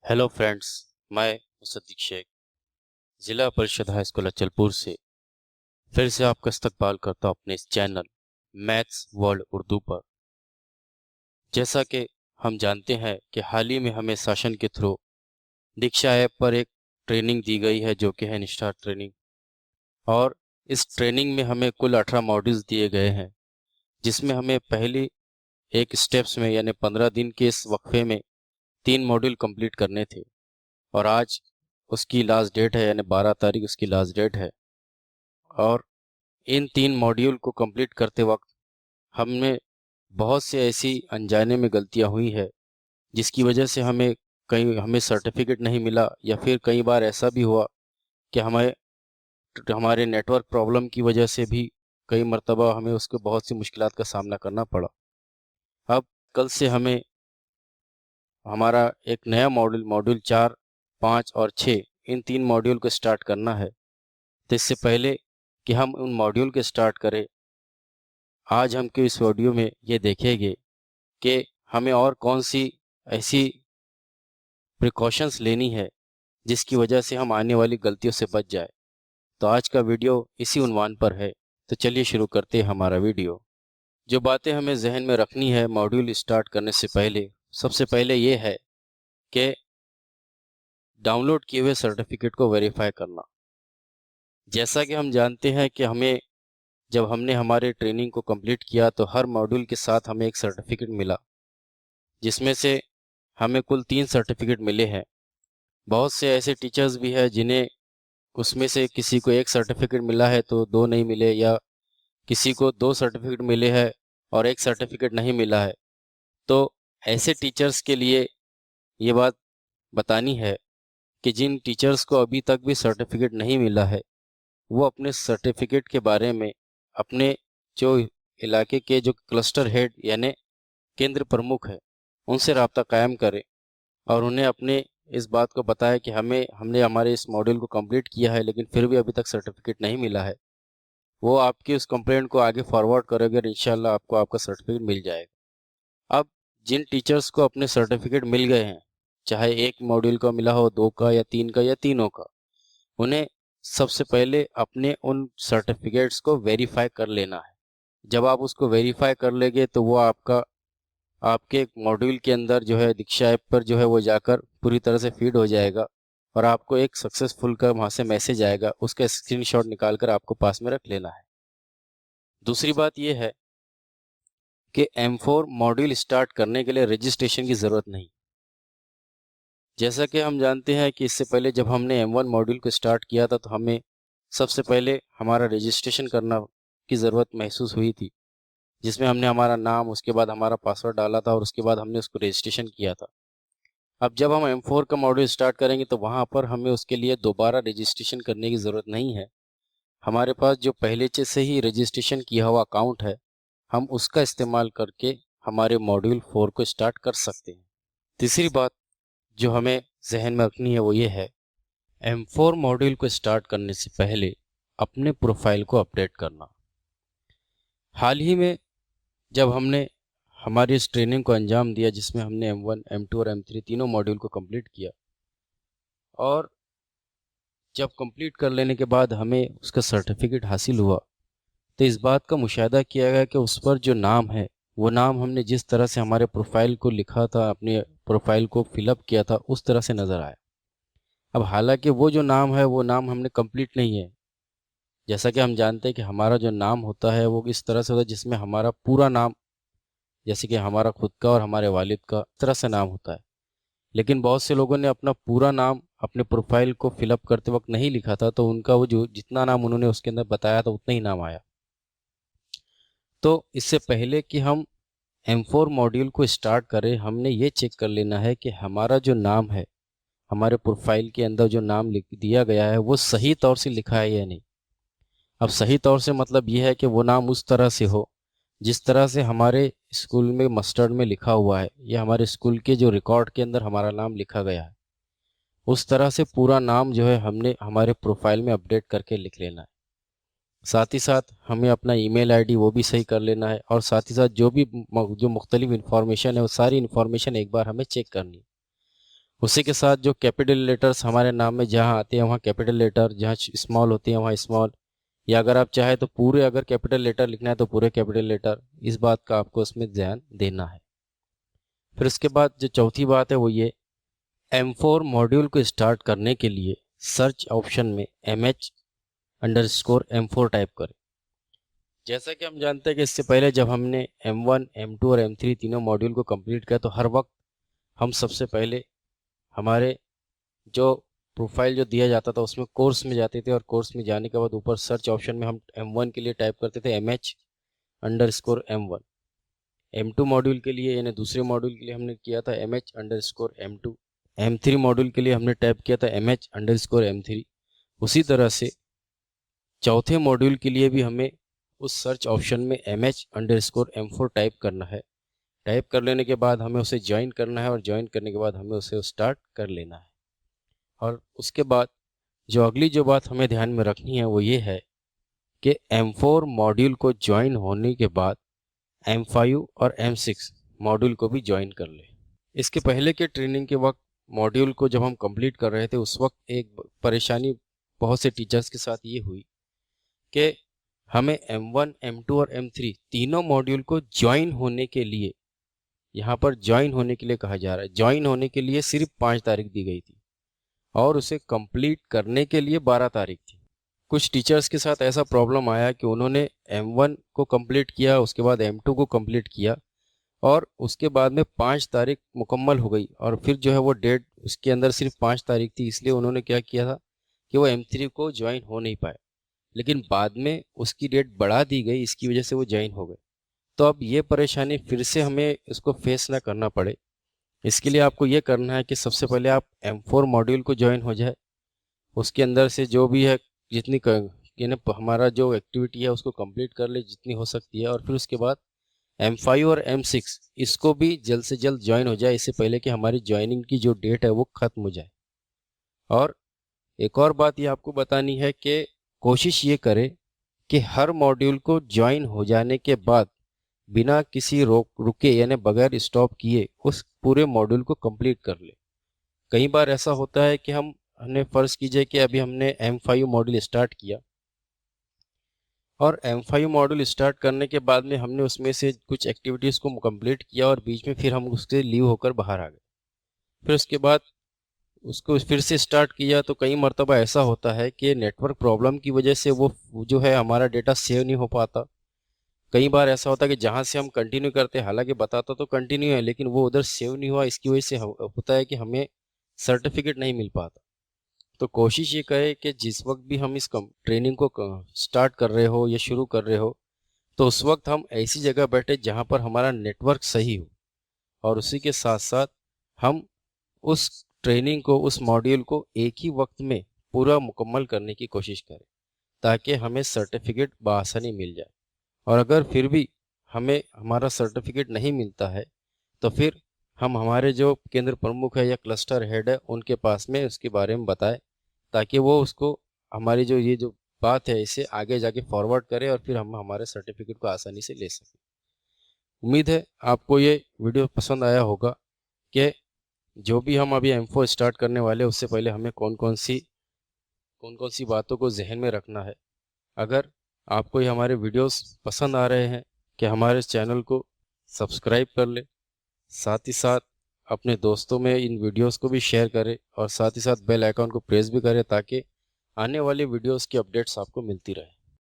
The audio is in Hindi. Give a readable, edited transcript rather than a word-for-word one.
हेलो फ्रेंड्स, मैं मुसद्दिक शेख ज़िला परिषद हाई स्कूल अचलपुर से फिर से आपका इस्तकबाल करता हूँ अपने इस चैनल मैथ्स वर्ल्ड उर्दू पर। जैसा कि हम जानते हैं कि हाल ही में हमें शासन के थ्रू दीक्षा ऐप पर एक ट्रेनिंग दी गई है जो कि है निष्ठा ट्रेनिंग। और इस ट्रेनिंग में हमें कुल 18 मॉड्यूल्स दिए गए हैं, जिसमें हमें पहली एक स्टेप्स में यानी 15 दिन के इस वक्फे में 3 मॉड्यूल कंप्लीट करने थे। और आज उसकी लास्ट डेट है, यानी 12 तारीख उसकी लास्ट डेट है। और इन 3 मॉड्यूल को कंप्लीट करते वक्त हमने बहुत से ऐसी अनजाने में गलतियां हुई है, जिसकी वजह से हमें सर्टिफिकेट नहीं मिला, या फिर कई बार ऐसा भी हुआ कि हमारे नेटवर्क प्रॉब्लम की वजह से भी कई मर्तबा हमें उसको बहुत सी मुश्किलात का सामना करना पड़ा। अब कल से हमें हमारा एक नया मॉड्यूल 4, 5 और 6 इन 3 मॉड्यूल को स्टार्ट करना है। तो इससे पहले कि हम उन मॉड्यूल के स्टार्ट करें, आज हम के इस वीडियो में ये देखेंगे कि हमें और कौन सी ऐसी प्रिकॉशंस लेनी है जिसकी वजह से हम आने वाली गलतियों से बच जाए। तो आज का वीडियो इसी उन्वान पर है। तो चलिए शुरू करते हैं हमारा वीडियो। जो बातें हमें जहन में रखनी है मॉड्यूल स्टार्ट करने से पहले, सबसे पहले ये है कि डाउनलोड किए हुए सर्टिफिकेट को वेरीफाई करना। जैसा कि हम जानते हैं कि जब हमने हमारे ट्रेनिंग को कंप्लीट किया तो हर मॉड्यूल के साथ हमें एक सर्टिफिकेट मिला, जिसमें से हमें कुल 3 सर्टिफिकेट मिले हैं। बहुत से ऐसे टीचर्स भी हैं जिन्हें उसमें से किसी को 1 सर्टिफिकेट मिला है तो 2 नहीं मिले, या किसी को 2 सर्टिफिकेट मिले हैं और 1 सर्टिफिकेट नहीं मिला है। तो ऐसे टीचर्स के लिए ये बात बतानी है कि जिन टीचर्स को अभी तक भी सर्टिफिकेट नहीं मिला है, वो अपने सर्टिफिकेट के बारे में अपने जो इलाके के जो क्लस्टर हेड यानी केंद्र प्रमुख है, उनसे राब्ता कायम करें और उन्हें अपने इस बात को बताया कि हमने हमारे इस मॉड्यूल को कंप्लीट किया है लेकिन फिर भी अभी तक सर्टिफिकेट नहीं मिला है। वो आपकी उस कंप्लेंट को आगे फॉरवर्ड करोगे और इंशाल्लाह आपको आपका सर्टिफिकेट मिल जाएगा। अब जिन टीचर्स को अपने सर्टिफिकेट मिल गए हैं, चाहे 1 मॉड्यूल का मिला हो, 2 का या 3 का या तीनों का, उन्हें सबसे पहले अपने उन सर्टिफिकेट्स को वेरीफाई कर लेना है। जब आप उसको वेरीफाई कर लेंगे तो वो आपके मॉड्यूल के अंदर जो है दीक्षा ऐप पर जो है वो जाकर पूरी तरह से फीड हो जाएगा और आपको एक सक्सेसफुल का वहाँ से मैसेज आएगा। उसका स्क्रीनशॉट निकाल कर आपको पास में रख लेना है। दूसरी बात यह है कि M4 मॉड्यूल स्टार्ट करने के लिए रजिस्ट्रेशन की ज़रूरत नहीं। जैसा कि हम जानते हैं कि इससे पहले जब हमने M1 मॉड्यूल को स्टार्ट किया था तो हमें सबसे पहले हमारा रजिस्ट्रेशन करना की ज़रूरत महसूस हुई थी, जिसमें हमने हमारा नाम, उसके बाद हमारा पासवर्ड डाला था और उसके बाद हमने उसको रजिस्ट्रेशन किया था। अब जब हम M4 का मॉड्यूल स्टार्ट करेंगे तो वहाँ पर हमें उसके लिए दोबारा रजिस्ट्रेशन करने की ज़रूरत नहीं है। हमारे पास जो पहले से ही रजिस्ट्रेशन किया हुआ अकाउंट है, हम उसका इस्तेमाल करके हमारे मॉड्यूल 4 को स्टार्ट कर सकते हैं। तीसरी बात जो हमें जहन में रखनी है वो ये है, M4 मॉड्यूल को स्टार्ट करने से पहले अपने प्रोफाइल को अपडेट करना। हाल ही में जब हमने हमारी इस ट्रेनिंग को अंजाम दिया, जिसमें हमने M1, M2 और M3 तीनों मॉड्यूल को कंप्लीट किया, और जब कंप्लीट कर लेने के बाद हमें उसका सर्टिफिकेट हासिल हुआ, तो इस बात का मुशाहिदा किया गया कि उस पर जो नाम है, वो नाम हमने जिस तरह से हमारे प्रोफाइल को लिखा था, अपने प्रोफाइल को फिलअप किया था, उस तरह से नज़र आया। अब हालांकि वो जो नाम है वो नाम हमने कंप्लीट नहीं है। जैसा कि हम जानते हैं कि हमारा जो नाम होता है वो इस तरह से होता है जिसमें हमारा पूरा नाम, जैसे कि हमारा खुद का और हमारे वालिद का, इस तरह से नाम होता है। लेकिन बहुत से लोगों ने अपना पूरा नाम अपने प्रोफाइल को फिलअप करते वक्त नहीं लिखा था, तो उनका वो जो जितना नाम उन्होंने उसके अंदर बताया था उतना ही नाम आया। तो इससे पहले कि हम M4 मॉड्यूल को स्टार्ट करें, हमने ये चेक कर लेना है कि हमारा जो नाम है, हमारे प्रोफाइल के अंदर जो नाम लिख दिया गया है वो सही तौर से लिखा है या नहीं। अब सही तौर से मतलब ये है कि वो नाम उस तरह से हो जिस तरह से हमारे स्कूल में मस्टर्ड में लिखा हुआ है, या हमारे स्कूल के जो रिकॉर्ड के अंदर हमारा नाम लिखा गया है, उस तरह से पूरा नाम जो है हमने हमारे प्रोफाइल में अपडेट करके लिख लेना है। साथ ही साथ हमें अपना ईमेल आईडी वो भी सही कर लेना है, और साथ ही साथ जो मुख्तलिफ इन्फॉर्मेशन है वो सारी इन्फॉर्मेशन एक बार हमें चेक करनी है। उसी के साथ जो कैपिटल लेटर्स हमारे नाम में जहाँ आते हैं वहाँ कैपिटल लेटर, जहाँ स्मॉल होती है वहाँ स्मॉल, या अगर आप चाहे तो पूरे अगर कैपिटल लेटर लिखना है तो पूरे कैपिटल लेटर, इस बात का आपको इसमें ध्यान देना है। फिर उसके बाद जो चौथी बात है वो ये, M4 मॉड्यूल को स्टार्ट करने के लिए सर्च ऑप्शन में MH_M4 टाइप करें। जैसा कि हम जानते हैं कि इससे पहले जब हमने M1, M2 और M3 तीनों मॉड्यूल को कंप्लीट किया तो हर वक्त हम सबसे पहले हमारे जो प्रोफाइल जो दिया जाता था उसमें कोर्स में जाते थे, और कोर्स में जाने के बाद ऊपर सर्च ऑप्शन में हम M1 के लिए टाइप करते थे MH_M1, M2 मॉड्यूल के लिए यानी दूसरे मॉड्यूल के लिए हमने किया था MH_M2, M3 मॉड्यूल के लिए हमने टाइप किया था MH_M3। उसी तरह से चौथे मॉड्यूल के लिए भी हमें उस सर्च ऑप्शन में MH_M4 टाइप करना है। टाइप कर लेने के बाद हमें उसे ज्वाइन करना है, और ज्वाइन करने के बाद हमें उसे स्टार्ट कर लेना है। और उसके बाद जो अगली जो बात हमें ध्यान में रखनी है वो ये है कि M4 मॉड्यूल को ज्वाइन होने के बाद M5 और M6 मॉड्यूल को भी ज्वाइन कर ले। इसके पहले के ट्रेनिंग के वक्त मॉड्यूल को जब हम कंप्लीट कर रहे थे उस वक्त एक परेशानी बहुत से टीचर्स के साथ ये हुई कि हमें M1, M2 और M3 तीनों मॉड्यूल को ज्वाइन होने के लिए, यहाँ पर ज्वाइन होने के लिए कहा जा रहा है, ज्वाइन होने के लिए सिर्फ 5 तारीख दी गई थी और उसे कंप्लीट करने के लिए 12 तारीख थी। कुछ टीचर्स के साथ ऐसा प्रॉब्लम आया कि उन्होंने M1 को कंप्लीट किया, उसके बाद M2 को कंप्लीट किया और उसके बाद में 5 तारीख मुकम्मल हो गई, और फिर जो है वो डेट उसके अंदर सिर्फ 5 तारीख थी, इसलिए उन्होंने क्या किया था कि वो M3 को ज्वाइन हो नहीं पाए, लेकिन बाद में उसकी डेट बढ़ा दी गई, इसकी वजह से वो ज्वाइन हो गए। तो अब ये परेशानी फिर से हमें इसको फेस ना करना पड़े, इसके लिए आपको ये करना है कि सबसे पहले आप M4 मॉड्यूल को ज्वाइन हो जाए, उसके अंदर से जो भी है जितनी यानी हमारा जो एक्टिविटी है उसको कंप्लीट कर ले जितनी हो सकती है, और फिर उसके बाद M5 और M6 इसको भी जल्द से जल्द ज्वाइन हो जाए, इससे पहले कि हमारी ज्वाइनिंग की जो डेट है वो ख़त्म हो जाए। और एक और बात ये आपको बतानी है कि कोशिश ये करें कि हर मॉड्यूल को ज्वाइन हो जाने के बाद बिना किसी रुके यानी बगैर स्टॉप किए उस पूरे मॉड्यूल को कंप्लीट कर ले। कई बार ऐसा होता है कि हमने फ़र्ज़ कीजिए कि अभी हमने M5 मॉड्यूल स्टार्ट किया, और M5 मॉड्यूल स्टार्ट करने के बाद में हमने उसमें से कुछ एक्टिविटीज़ को कंप्लीट किया और बीच में फिर हम उससे लीव होकर बाहर आ गए, फिर उसके बाद उसको फिर से स्टार्ट किया, तो कई मरतबा ऐसा होता है कि नेटवर्क प्रॉब्लम की वजह से वो जो है हमारा डेटा सेव नहीं हो पाता। कई बार ऐसा होता है कि जहाँ से हम कंटिन्यू करते हैं, हालांकि बताता तो कंटिन्यू है लेकिन वो उधर सेव नहीं हुआ, इसकी वजह से होता है कि हमें सर्टिफिकेट नहीं मिल पाता। तो कोशिश ये करें कि जिस वक्त भी हम इस ट्रेनिंग को स्टार्ट कर रहे हो या शुरू कर रहे हो तो उस वक्त हम ऐसी जगह बैठे जहाँ पर हमारा नेटवर्क सही हो, और उसी के साथ साथ हम उस ट्रेनिंग को, उस मॉड्यूल को एक ही वक्त में पूरा मुकम्मल करने की कोशिश करें ताकि हमें सर्टिफिकेट बआसानी मिल जाए। और अगर फिर भी हमें हमारा सर्टिफिकेट नहीं मिलता है तो फिर हम हमारे जो केंद्र प्रमुख है या क्लस्टर हेड है उनके पास में उसके बारे में बताएं, ताकि वो उसको हमारी जो ये जो बात है इसे आगे जाके फॉरवर्ड करें और फिर हम हमारे सर्टिफिकेट को आसानी से ले सकें। उम्मीद है आपको ये वीडियो पसंद आया होगा कि जो भी हम अभी M4 स्टार्ट करने वाले उससे पहले हमें कौन कौन सी बातों को जहन में रखना है। अगर आपको ये हमारे वीडियोस पसंद आ रहे हैं कि हमारे चैनल को सब्सक्राइब कर ले, साथ ही साथ अपने दोस्तों में इन वीडियोस को भी शेयर करें, और साथ ही साथ बेल आइकन को प्रेस भी करें ताकि आने वाली वीडियोस की अपडेट्स आपको मिलती रहे।